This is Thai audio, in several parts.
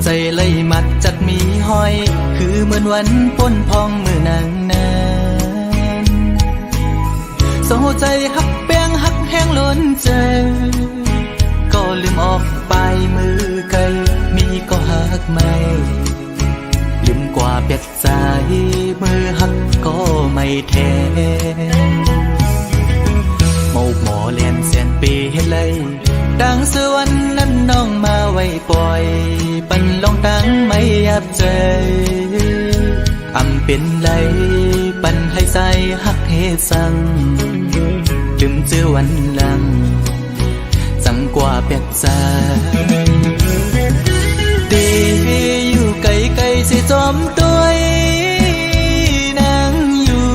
ใจเลยมัดจัดมีห้อยคือเหมือนวันป้นพองมือนางนานโซใจหักแป้งหักแห้งล้นใจก็ลืมออกไปมือไกลมีก็หักไม่ลืมกว่าเปียกใจมือหักก็ไม่แทนโมกหมอเลียนเสียนปีให้เลยดังสวรรค์นั้นน้องมาไว้ปล่อยปันลองตั้งไม่ยับใจอำเป็นไรปันให้ใจหักเฮสังลืมเจอวันหลังจังกว่าเปียกใจดีอยู่ไกลๆสิจอมตัวนางอยู่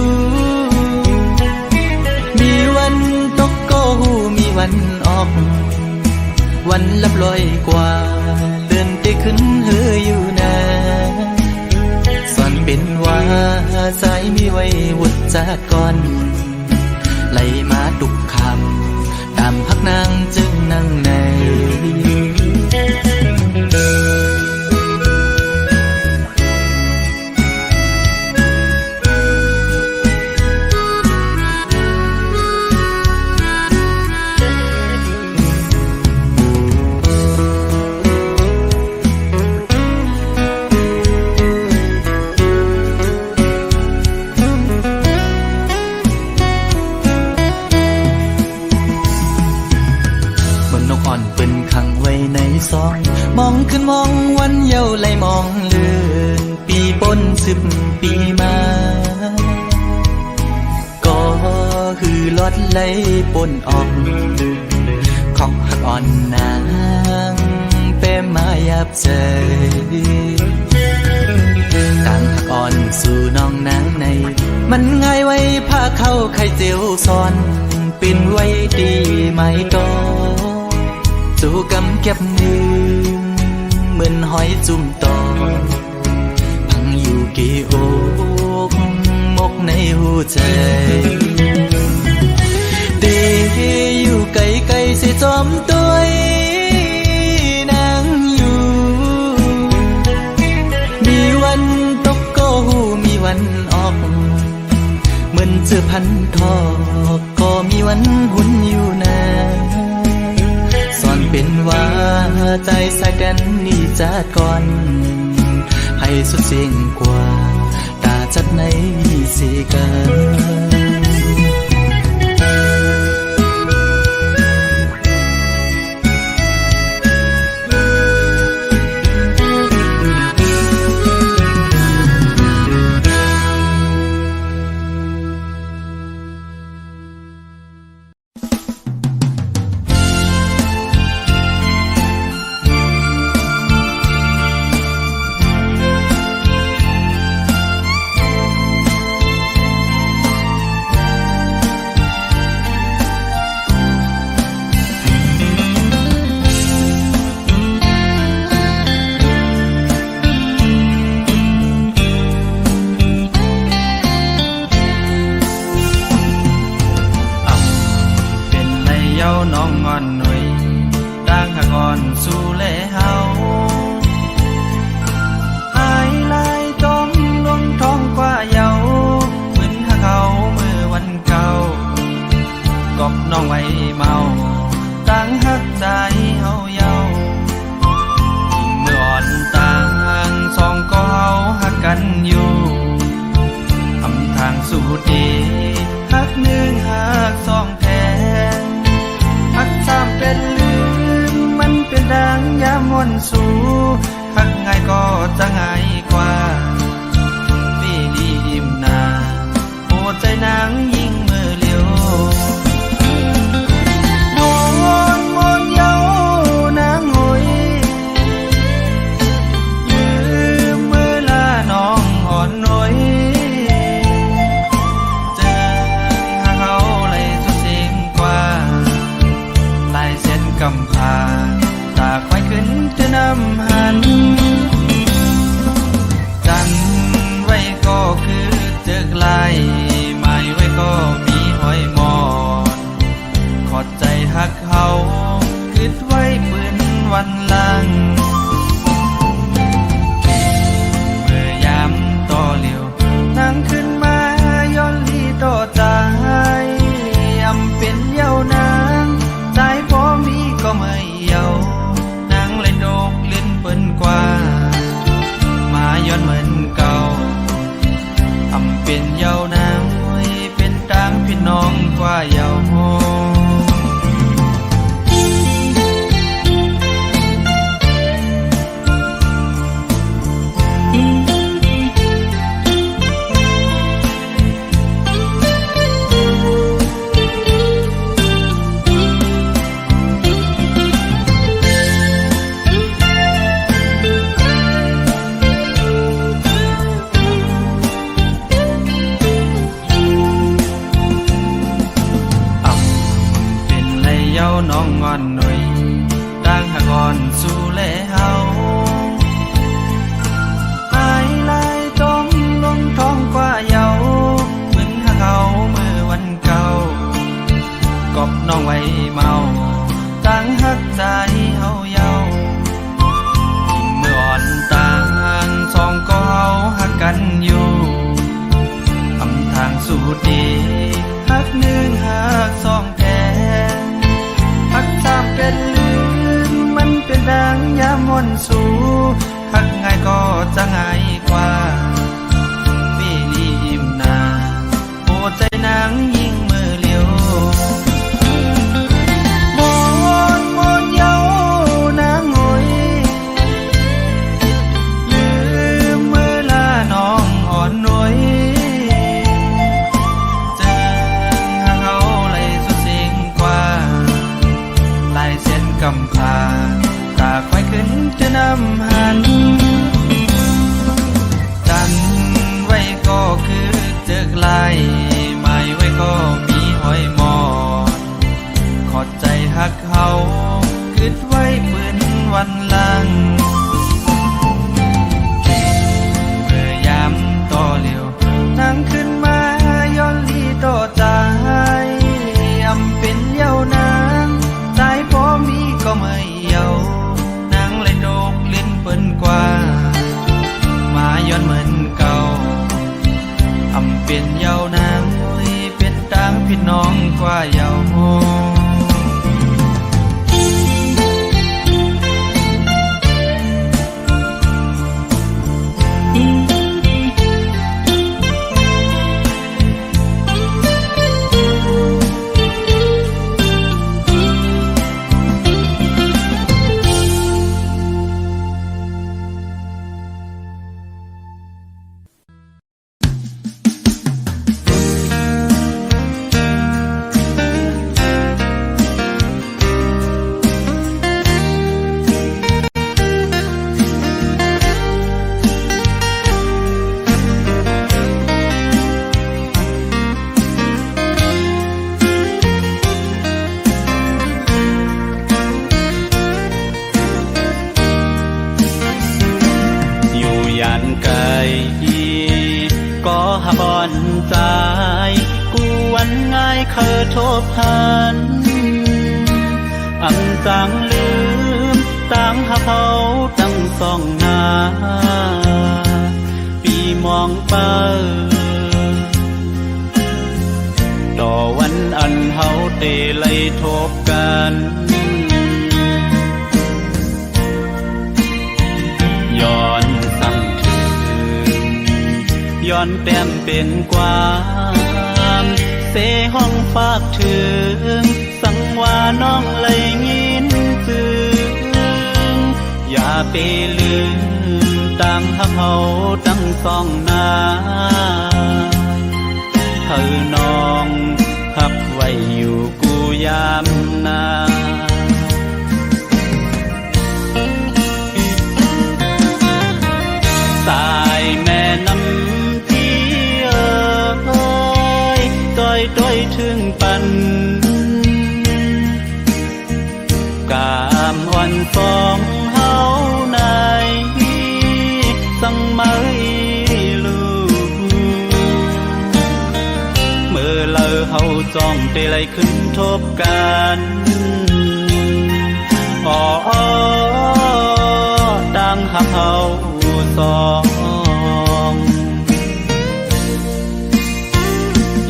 มีวันตกก็หูมีวันออกวันลับลอยกว่าเดินไปขึ้นเฮืออยู่นะส่วนเป็นว่าสายมีไว้วุดจากก่อนไหลมาตุกคำตามพักนางจึงนั่งในซองมองขึ้นมองวันเยาว์ไหลมองเลื่อนปีปน10 ปีมาก็คือลดไหลปนออกของหักอ่อนนางเป้มายับใจต่างหักอ่อนสู่น้องนางในมันง่ายไว้ผ้าเข้าไข่เจียวซ้อนปิ่นไว้ดีไหมก็สู่กำเก็บมือเหมือนหอยจุ่มตอนพังอยู่กี่อกมกในหัวใจดีอยู่ไกลๆสิจอมตัวนางอยู่มีวันตกก็หูมีวันออกเหมือนเจอพันทอกก็มีวันหุ่นอยู่นะเป็นว่าใจสายแดนนี่จัดก่อนให้สุดเสียงกว่าตาจัดในสีกันน้องงอนหน่อยต่างหักอ่อนสู่แลเฮาหายลายจอมลวงท้องกว่าเยาเหมือนหักเขาเมื่อวันเก่ากอบน้องไว้เมาต่างหักใจเฮาเยาเมื่ออ่อนต่างสองก็เฮาหักกันอยู่ทำทางสู่ดีหักหนึ่งหักสองแท้หักสามเป็นลืมมันเป็นดังยามวนสู่หักง่ายก็จะง่ายกว่าปีดีอิ่มนาโอ้ใจนางยิ่งมือเลี้ยววนเยานางหอยลืมเมื่อลาน้องอ่อนหน่อย องอ่อนหน่อยต่างหักอ่อนสู่แลเฮาอายลายต้องลงท้องกว่าเยาเหมือนหักเขาเมื่อวันเก่ากอบน้องไว้เมาต่างหักใจเฮาเยายิ่งเมื่ออ่อนต่างสองก็เฮาหักกันอยู่ทำทางสู่ดีหักหนึ่งหักสองแท้หักสามเป็นลืมมันเป็นดังยามมนสู่หักง่ายก็จะง่ายกว่าปีนี้อิ่มนาโอ้ใจนางยิ่งมือเลี้ยวมนเยานางหอยลืมเมื่อลาน้องอ่อนหน่วยเจอหักเขาเลยสุดสิ่งกว่าลายเส้นกำพาตาควายขึ้นจะนำหันดันไว้ก็คือเจอกลายไม่ไว้ก็มีหอยหมอนขอดใจหักเขาคิดไว้ปืนวันหลังเมื่อยามต่อเหลียวนั่งขึ้นมาย้อนลีต่อใจอำเป็นเยาวนางใจพอมีก็ไม่เยานางเลยโดกลิ้นเปิ้นกว่ามาย้อนเหมือนเก่าอำเป็นเยาวนางเลยเป็นต่างพี่น้องกว่าเยาบอนใจกูวันง่ายเคยทบหันอันจังลืมต่างหาเขาตั้งสองหน้าปีมองเปิดอวันอันเฮาเตเลยทบกันย้อนสั่งย้อนแต้มเป็นความเสห้องฝากถึงสังว่าน้องเลยยินซึ้งอย่าไปลืมต่างหักเขาตั้งสองหน้าเธอน้องหักไว้อยู่กูยามนาสายแม่น้ำด้วยถึงปันกามอ่อนฟองเฮาในสังไม่ลูเมื่อเลอเฮาจ้องเตไลขึ้นทบกันอ๋อดังหักเฮาสอง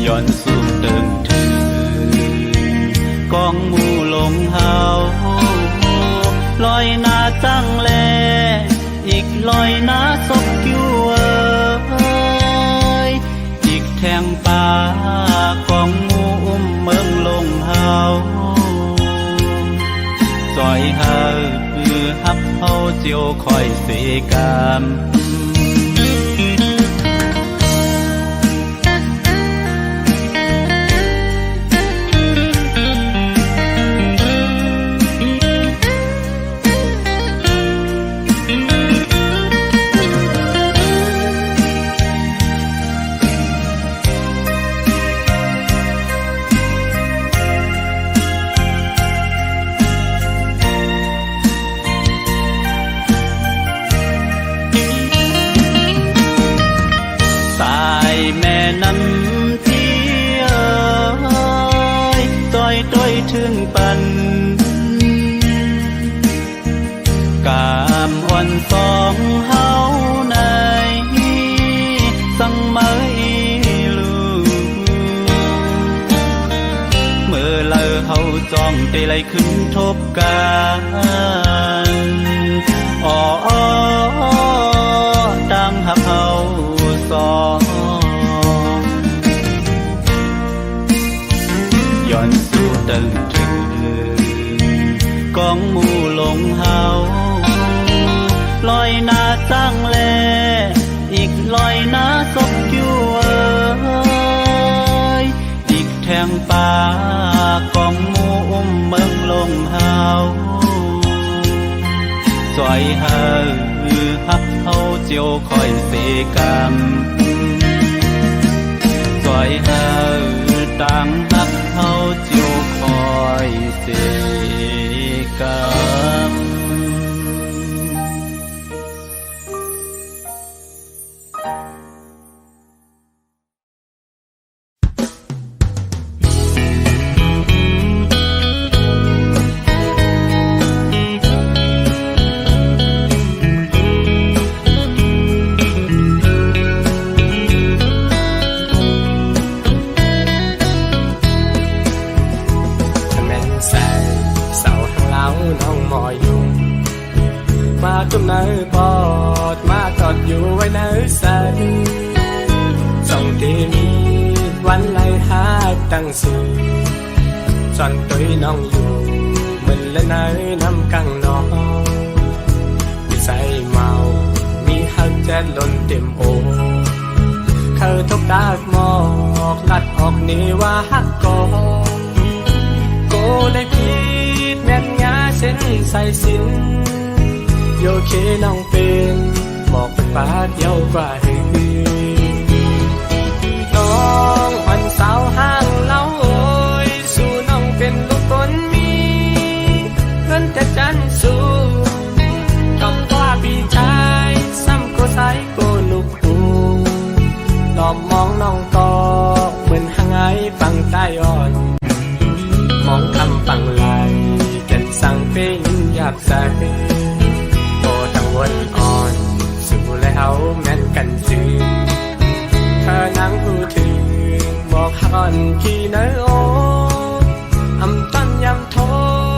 ย้อนสู่เดิมถึงกองหมู่ลงเฮาลอยหน้าจังแลอีกลอยหน้าศพอยู่อีกแทงป่ากองหมู่อุ้มเมืองลงเฮาจอยเฮาฮับเฮาเจียวคอยเสกาม อนสองเฮาในสังไม่ลูเมื่อเลอเฮาจ้องเตไลขึ้นทบกันอ๋อดังหักเฮาสองย้อนสู่ตึงถึงกองหมู่ลงเฮาลอยหน้าจ้างแลอีกลอยหน้าศพอยู่อีกแทงป่ากองหมู่อุ้มเมืองลงเฮาสวยเฮาฮักเฮาเจียวคอยเสกันสวยเฮาต่างฮักเฮาเจียวคอยเสกัน จมเนื้อปอดมากอดอยู่ไว้เนื้อใสส่งที่มีวันไล่หาตั้งสื่อจอนตัวน้องอยู่มันและเนื้อน้ำกังนองมีใจเมามีหักแจ๊ดล้นเต็มโอเขาทบตากหมอกลัดออกนี่ว่าหักกอโกเลยคิดแม่นงาเส้นใส่สินโยเคน้องเป็นบอกเป็นป้าเดียวกว่าหือน้องอ่อนสาวห้างเล่าโอยสู่น้องเป็นลูกคนมีเพื่อนแต่จันสู้คำว่าพี่ชายซ้ำก็ใส่ก็ลูกหูหลอมมองน้องต่อเหมือนหางไอฟังใต้อ่อนมองคำฟังไหลแก่นสั่งเป็นหยาบใสวันอ่อนสู่แล้วแม่นกันซื่อเธอนั่งพูดถึงบอกหักอ่อนขี้เนื้อโออำต้นยำโท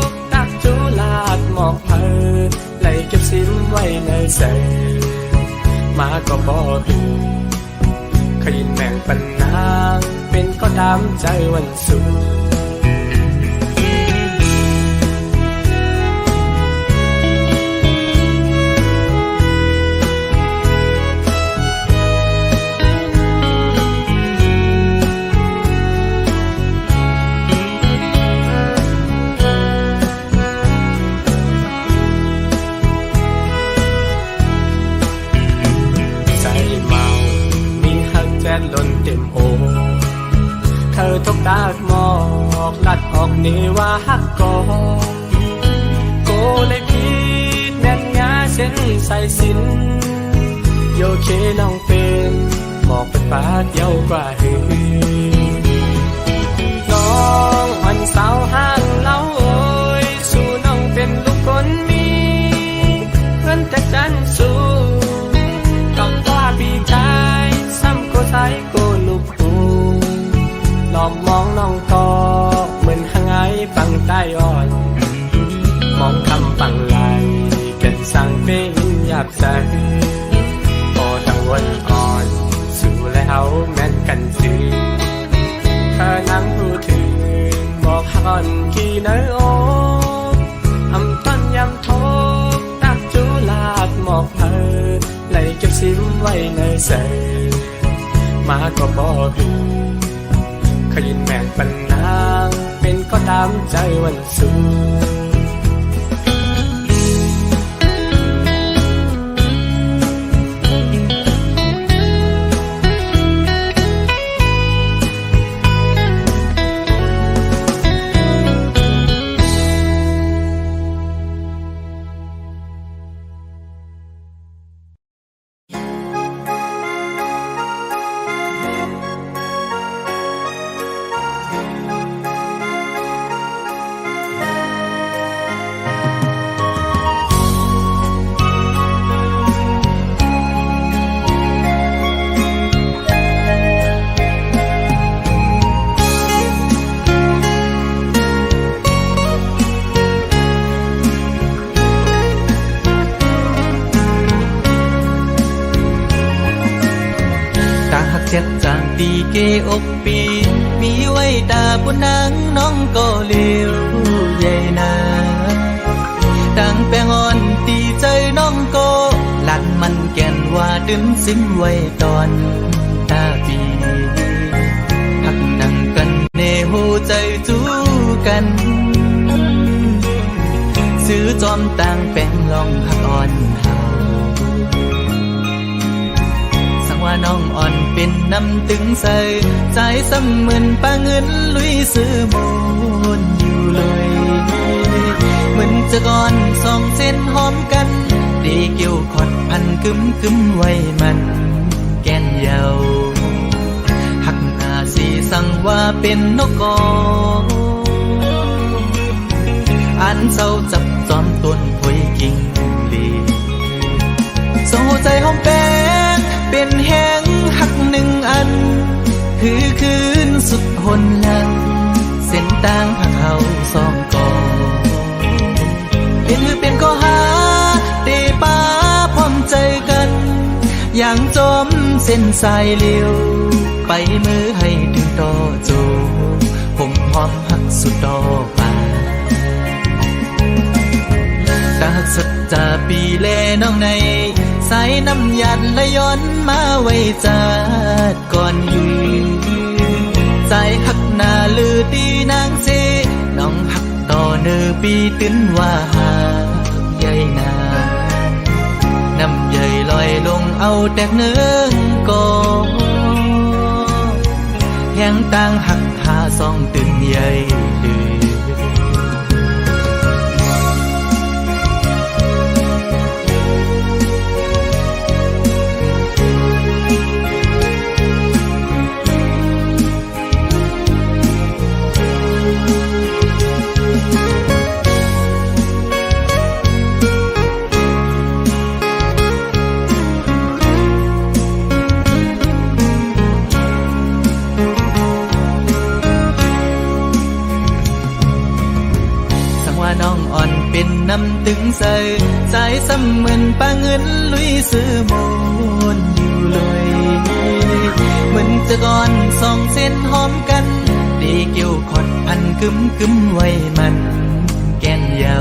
กตักจูลาดหมอกเพอไหลเก็บซิมไว้ในเสมาก็บอกอยู่ขยินแบ่งปันนางเป็นก็ตามใจวันสู่ล้นเต็มโอเธอทบตากหมอกลัดออกนี่ว่าหักกอโกเลยคิดแม่นงาเส้นใส่สินโยเคน้องเป็นบอกเป็นป้าเดียวกว่าหือน้องอ่อนสาวห้างเล่าโอยสู่น้องเป็นลูกคนมีเพื่อนแต่จันสู้กับว่าพี่ชายใส่กูลูกหูหลอมมองน้องต่อเหมือนหางไอฟังใต้อ่อนมองคำฟังไหลเกิดสั่งเป็นหยาบใสพอตั้งวันอ่อนสู่แล้วแม่นกันซื่อเธอนั่งพูดถึงบอกหักอ่อนขี้เนื้อโออำต้นยำโทกตักจูลาดหมอกเพอไหลเก็บซิมไว้ในเสมาก็บอกอยู่ขยินแม่งปันนางเป็นก็ตามใจวันสู่ เ เกอกปีมีไว้ตาปุนางน้องก็เลี้ยวใหญ่นาดังแปงอ่อนตีใจน้องก็หลันมันแก่นว่าดึงสิ้นไว้ตอนตาปีหักนังกันเนหูใจจูกันซื้อจอมต่างแปงลองหักอ่อนเฮาสังว่าน้องอ่อนเป็นน้ำตึงใส่ใจซ้ำเหมือนปาเงินลุยซื้อมูลอยู่เลยเหมือนจะก่อนสองเส้นหอมกันดีเกี่ยวขอดพันกึมไว้มันแก่นเยาหักอาสีสั่งว่าเป็นนกกออันเศร้าจับจอมต้นหวยกิ่งลีส่งหัวใจหอมแป้งเป็นแห้งหักหนึ่งอันคือคืนสุดหนหลังเส้นต่างผักเขาสองกอเป็นก็หาเตป้าพร้อมใจกันอย่างจมเส้นสายเลี้ยวไปมือให้ถึงต่อโจผมหอมหักสุดดอกป่าตาหักสัจจาปีแลน้องในสายน้ำยันและย้อนมาไว้จัดก่อนยืนใจหักหน้าลือดีนางเสน้องหักต่อเนื้อปีตื้นว่าหาใหญ่นาน้ำใหญ่ลอยลงเอาแตกเนื้อกอแห่งต่างหักหาสองตึงใหญ่ดื้อน้องอ่อนเป็นน้ำตึงใส่ใจซ้ำเหมือนปาเงินลุยซื้อมูลอยู่เลยเหมือนจะก่อนสองเส้นหอมกันดีเกี่ยวขอดพันกึมไว้มันแก่นเยา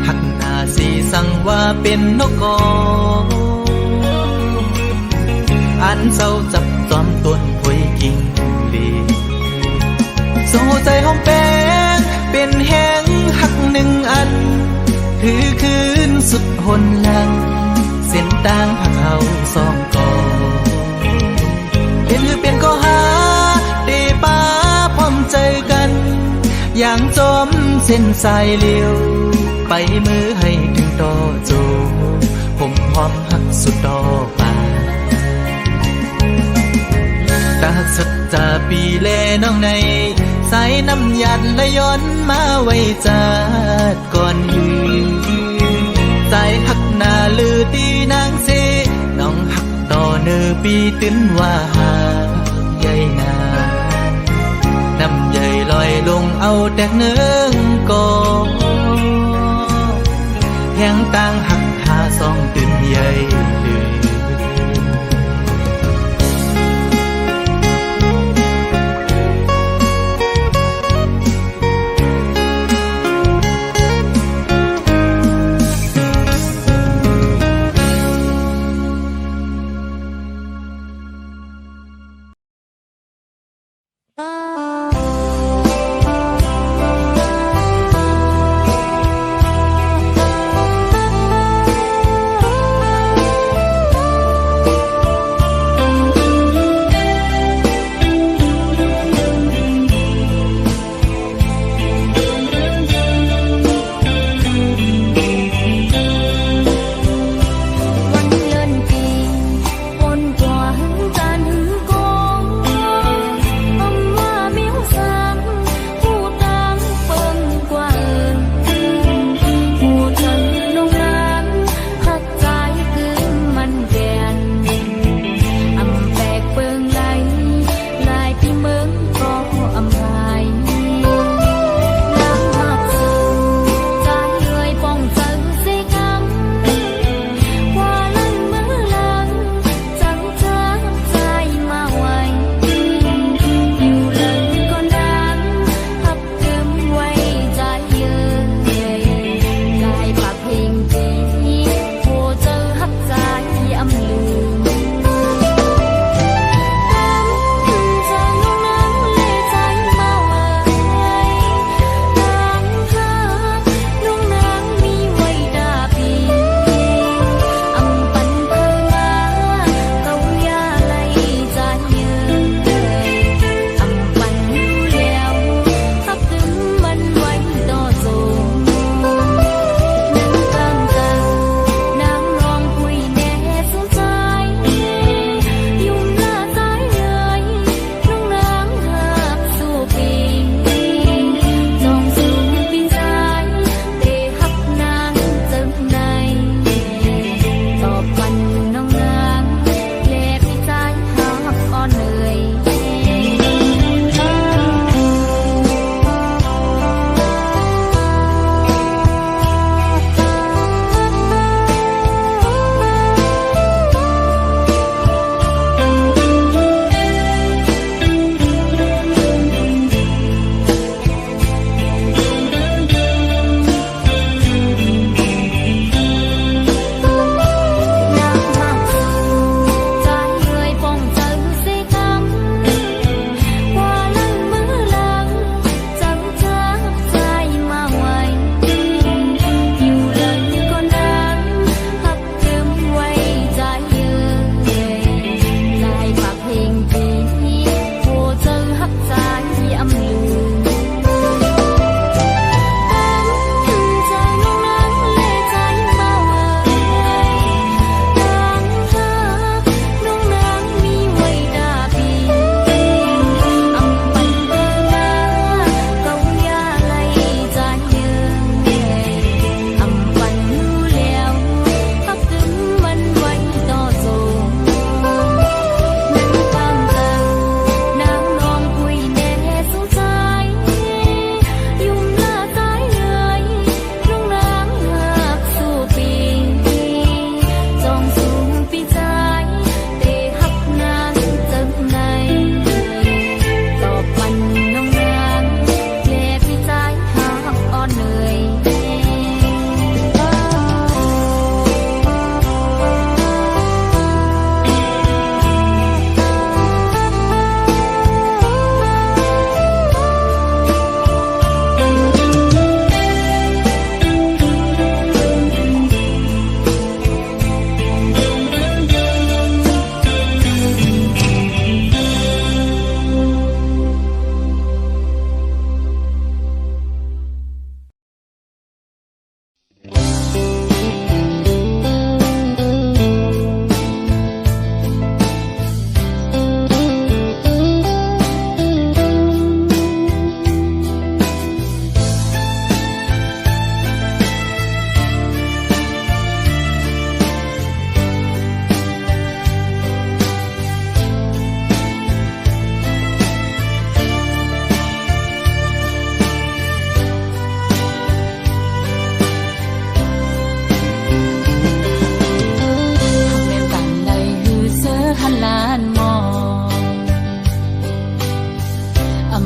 หักหน้าสีสั่งว่าเป็นนกกออันเศร้าจับจอมต้นหวยกิ่งลีโซ่ใจหอมแป้งเป็นแห้งหักหนึ่งอันคือคืนสุดหนหลังเส้นต่างผักเขาสองกอเป็นก็หาเตป้าพร้อมใจกันอย่างจมเส้นสายเลี้ยวไปมือให้ถึงต่อโจผมหอมหักสุดดอกป่าตาหักสัจจาปีแลน้องในสายน้ำยันและย้อนมาไว้จัดก่อนยืนใจหักหน้าลือตีนางเสน้องหักต่อเนื้อปีตื้นว่าหาใหญ่นาน้ำใหญ่ลอยลงเอาแตกเนื้อกอแห่งต่างหักหาสองตื่นใหญ่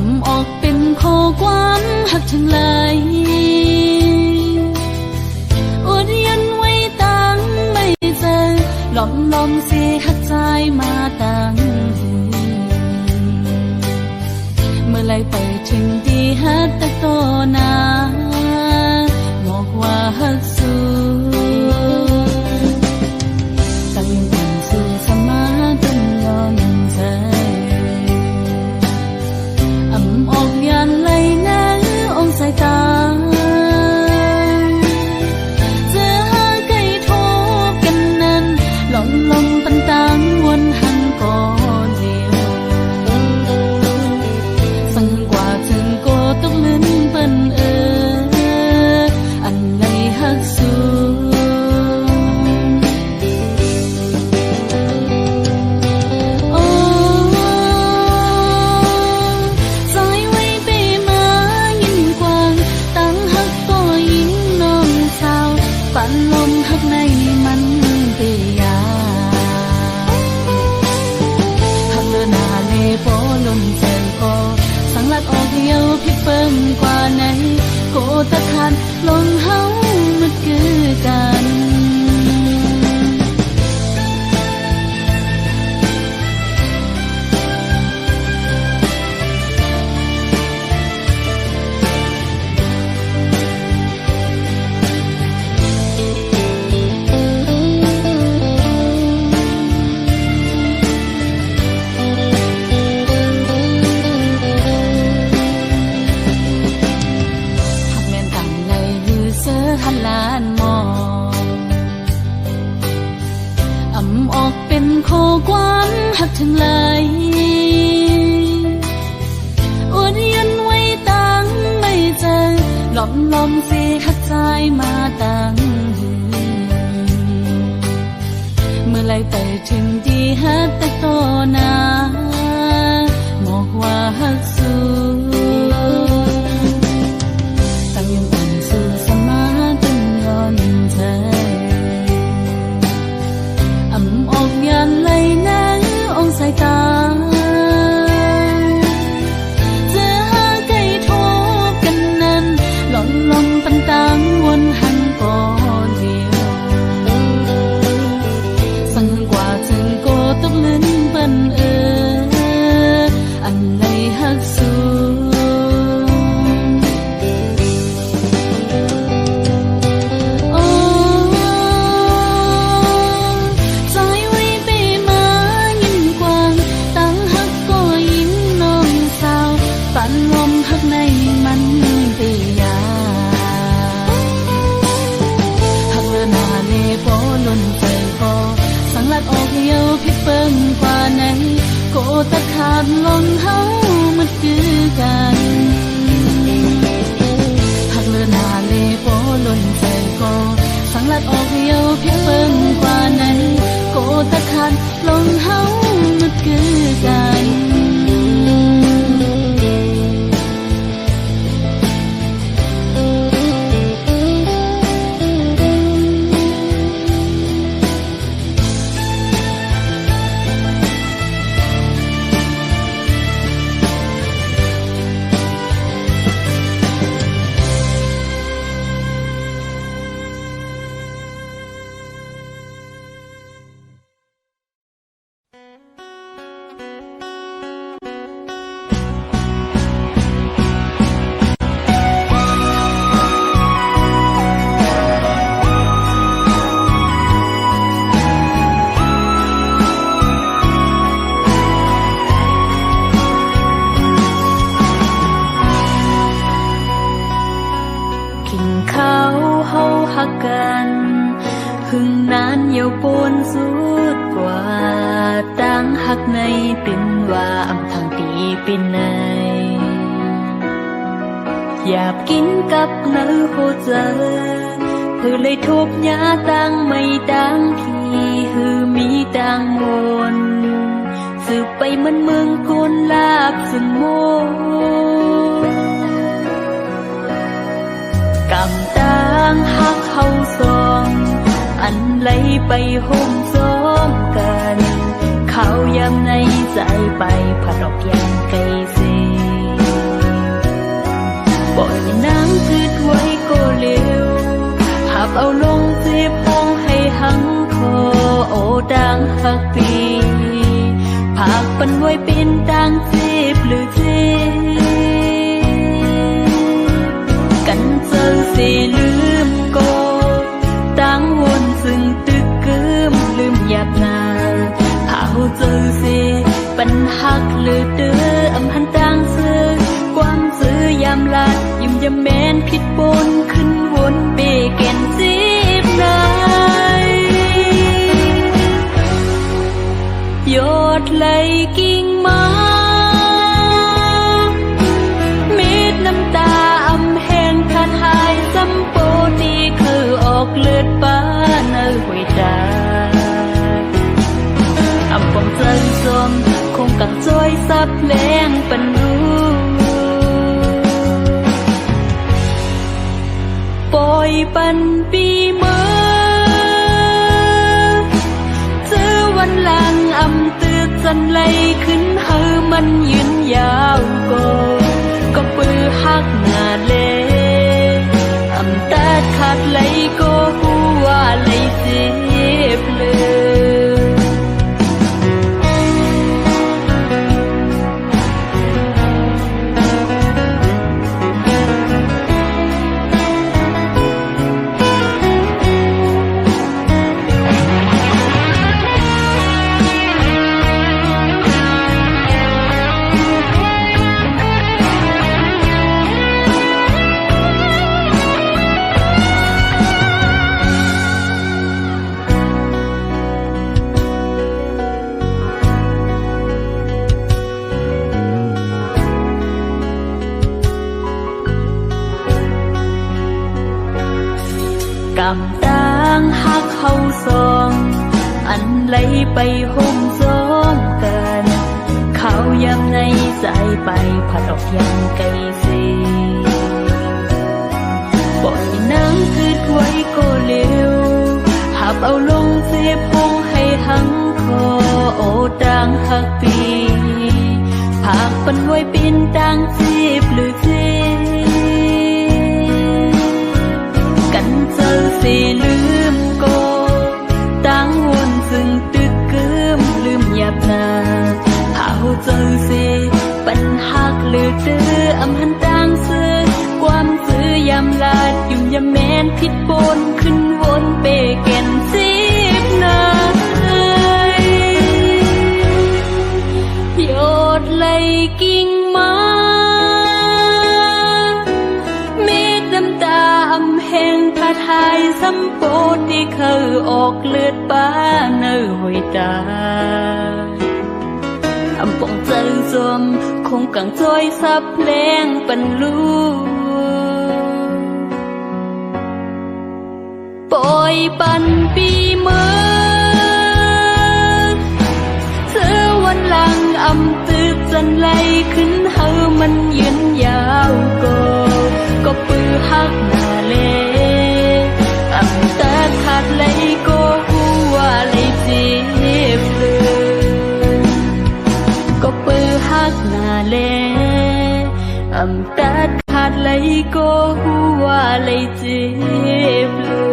ำออกเป็นข้อความหักถึงไหลอดยันไว้ตั้งไม่เจอหลอมเสียหักใจมาตั้งเมื่อไรไปถึงที่หักตะโตนาบอกว่าหักสู้ตั้งยังสู่สมาตั้งยอมใจออกยันไหลนะองสายตาเจอหาไก่ทบกันนั้นลมปันตังวนหันก่อนเดียวสั่งกว่าถึงโกตกลิ้นเปิ้นอันไหลหักสู้ปั่นลมหักในมันเปียหักเลือหน้าเลโปลมเจนโกสังลัดออกเดียวพิเปิ้มกว่าไหนโกตะคันลงเฮามันคือกันลานมองออกเป็นข้อความหักถึงไหลอดยันไว้ตั้งไม่เจอหลอมเสียหักใจมาตั้งเมื่อไรไปถึงที่หักตะโตนาบอกว่าหักสู้ตั้งยังอ่อนสู่สมาออกยันไหลนะองสายตาเจอหาไก่ทบกันนั้นลมปันตังวนหันก่อนเดียวสั่งกว่าถึงโกตกลิ้นเปิ้นอันไหลหักสู้ลมหักในมันเปียหักเลือหน้าเลโปลนใจโกสังลัดออกเดียวพิเปิ้มกว่าไหนโกตะขาดลงเฮามันคือกันหักเลือหน้าเลโปลนใจโกสังลัดออกเดียวพิเปิ้มกว่าไหนโกตะขาดลงเฮามันคือกันหึงนานเยียวปนสุดกว่าตั้งหักในเป็นว่าอำทางตีเป็นในอยากกินกับเนื้อโคเจอคือเลยทุบยาตั้งไม่ตั้งที่หือมีตั้งมนสืบไปมันเมืองคนลาบสึงโมกำตั้งหักเขาซองอันไหลไปห่มซ้อมกันเขายำในใจไปผัดออกยังไกลเสีย ปันไว้เป็นต่างเจ็บหรือเจ็บกันเจอเสียลืมก็ต่างวนซึ่งตึกกึมลืมหยาบนาหาเจอเสียปัญหักหรือเด้ออำหันต่างเสือความซื้อยามลาดยิ้มยามแม้นผิดปนขึ้นวนเปแก่นจีบนายยอดไหลกิ่งไม้เม็ดน้ำตาอำแห้งขาดหายซ้ำโปตีคือออกเลือดป้าเนื้อหวยตาอำปองใจจอมคงกังจ้อยซับแรงปันรู้ปล่อยปันปีเมื่อเจอวันหลังอำตือจันไหลขึ้นเฮอมันยืนยาวก็ปือหักหน้าเลอำตาขาดไหลก็หัวไหลเจ็บเลยกำต่างหักเข้าซองอันไหลไปห่มซ้อมกันเขายำในใจไปผัดออกยังไกลสีปล่อยน้ำคืดไว้ก็เร็วหับเอาลงเสียพงให้หังคอโอต่างหักปีผากปันไว้เป็นต่างจีบหรือเจ็กันเจอเสียลืมก็ต่างวนซึ่งตึกกึมลืมหยาบนาหาเจอเสียปัญหักหรือเด้ออำหันต่างเสือความซื้อยามลาดยุ่มยามแม้นผิดปนขึ้นวนเปแก่นจีบนาหยดไหลกิ่งไม้เม็ดน้ำตาอำแห้งขาดหายซ้ำโปที่เคยออกเลือดป้าเนื้อหวยตาอำปองใจจอมคงกังจ้อยซับแรงปันรู้ปล่อยปันปีเมื่อเจอวันหลังอำตือจันไหลขึ้นเฮอมันยืนยาวก็ปือหักหน้าเลอำตาขาดไหลก็หัวไหลเจ็บเลยก็ปือหักหน้าเลอำตาขาดไหลก็หัวไหลเจ็บเลย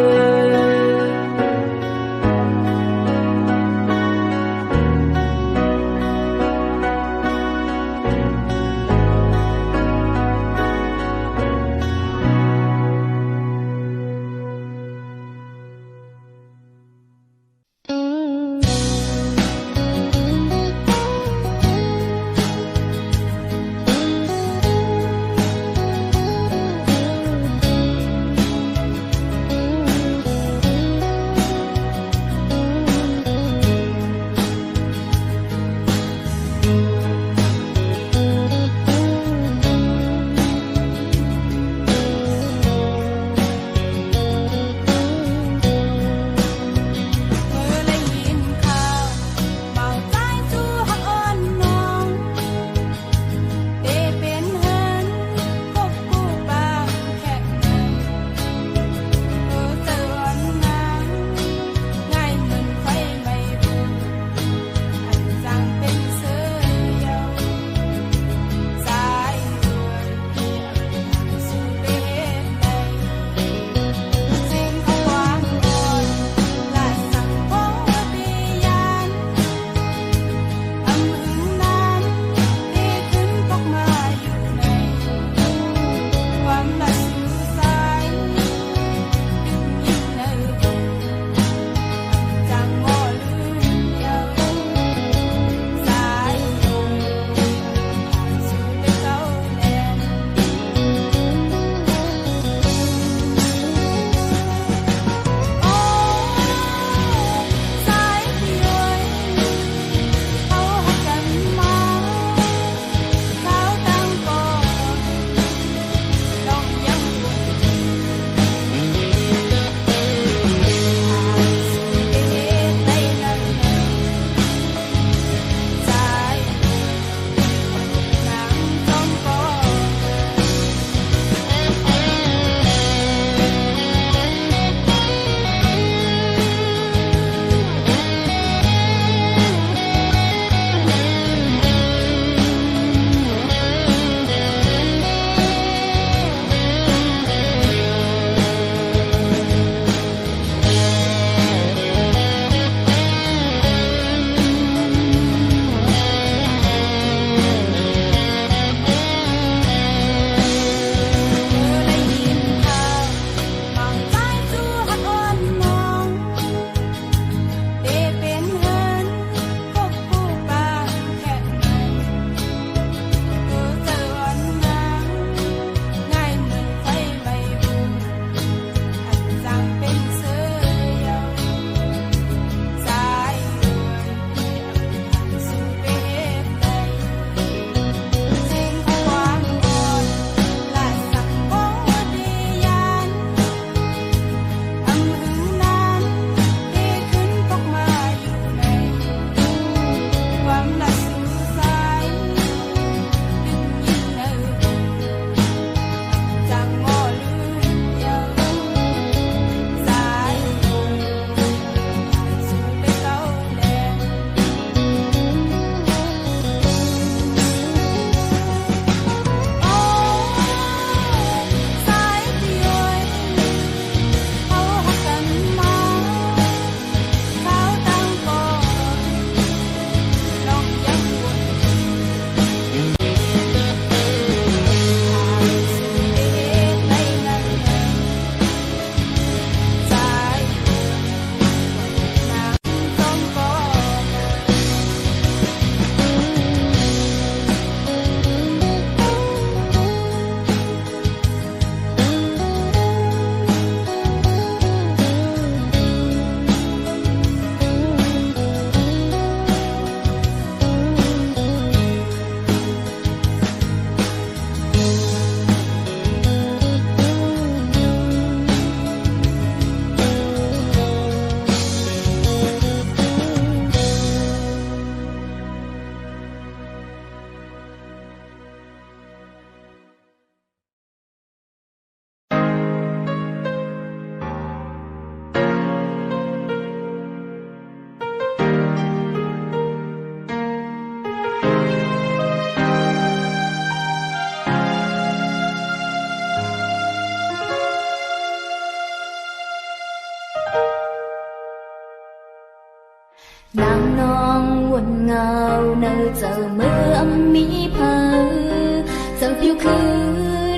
อยู่คื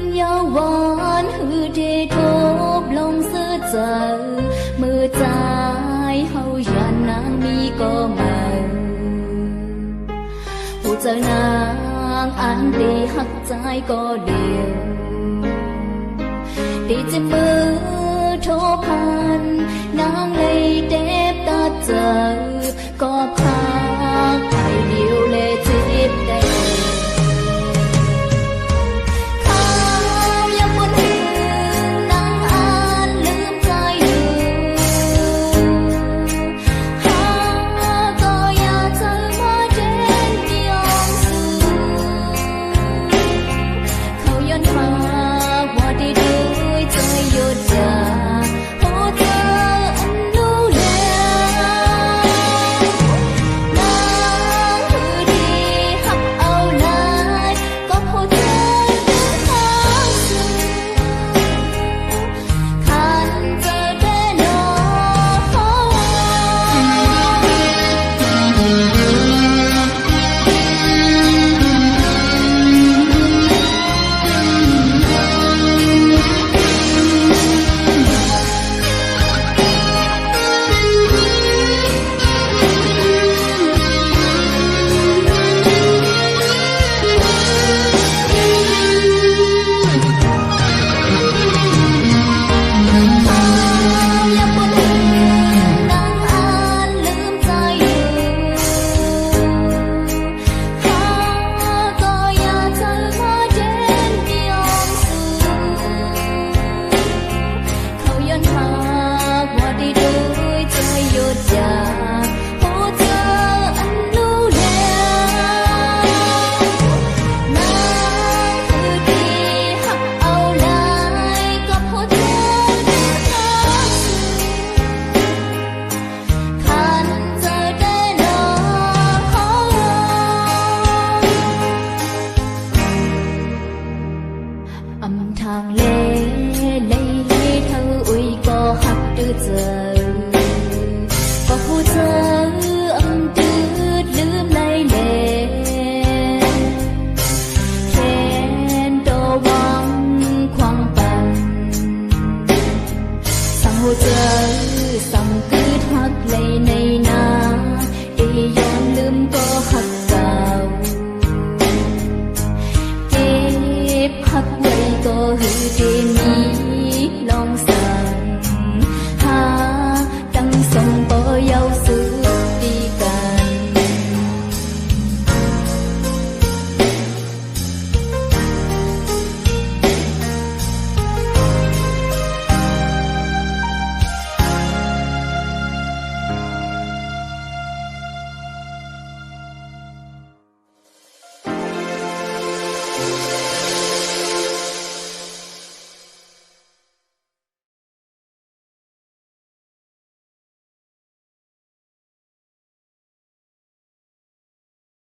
นยาววานหือเททบลงเสื้อเจอมือใจเฮายันนางมีก็มาผู้เจอนางอันดีหักใจก็เดียวดีจะมือโทรพันนางเลยเด็บตาเจอก็พาไปเดียวเลยจิตได้ ก็หือดิน